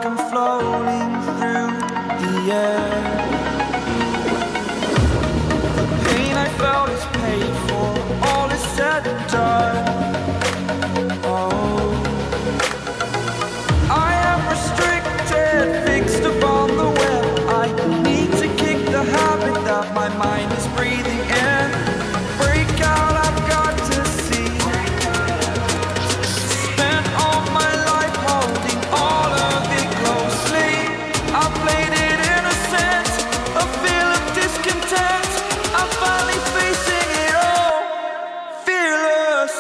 like I'm floating through the air. The pain I felt is paid for, all is said and done. Oh, I am restricted, fixed upon the web. I need to kick the habit that my mind is breathing in. Break out, I've got to see. Spent all my life holding all of it closely. I played it innocent, a feel of discontent. I'm finally facing it all, fearless.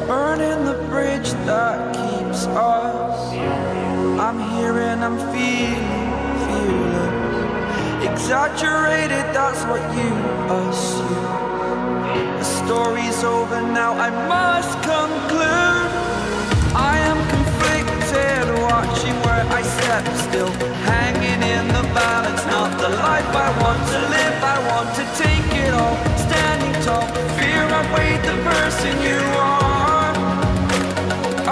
Burning the bridge that keeps us. I'm here and I'm feeling fearless. Exaggerated, that's what you assume. The story's over now, I must conclude. I am conflicted, watching where I step still, hanging in the balance. Not the life I want to live, I want to take it all. Standing tall, fear I weighed the person you are.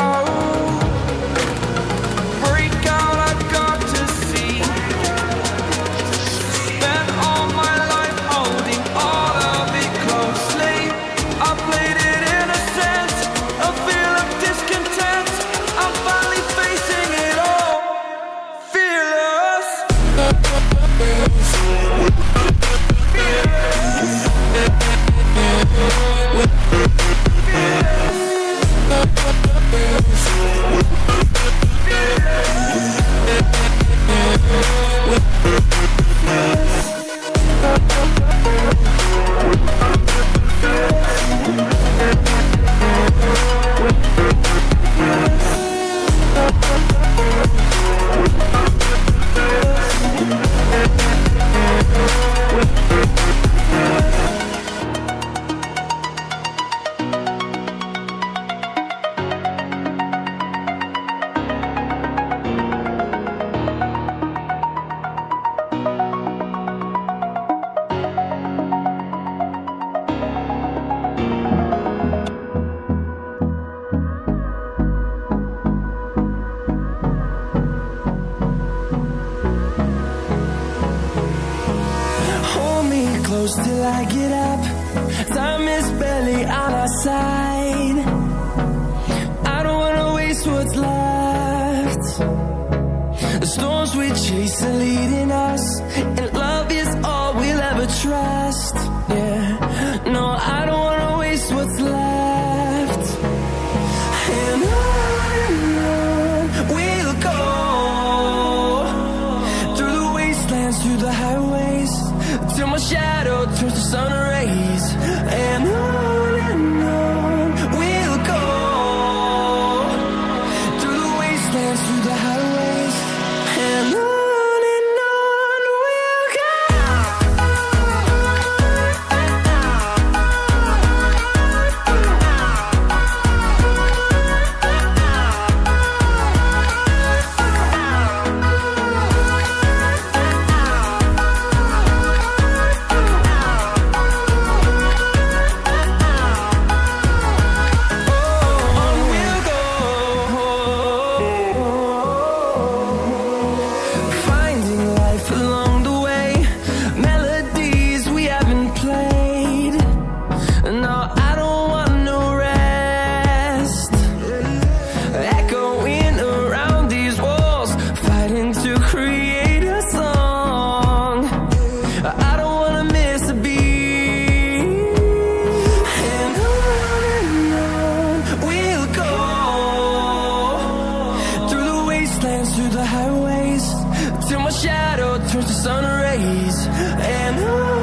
Oh, break out, I've got to see. Spent all my life holding all of it closely. I played it innocent, a feel of discontent. I'm finally facing it all, fearless. Close till I get up. Time is barely on our side. I don't wanna waste what's left. The storms we chase are leading us, and love is all we'll ever trust. Yeah, no, I don't wanna waste what's left. And on we'll go, through the wastelands, through the highways, till my shadow turns to sun rays. And on we'll go, through the wastelands, through the highways. And on we'll go. Through the highways, till my shadow turns to sun rays. And on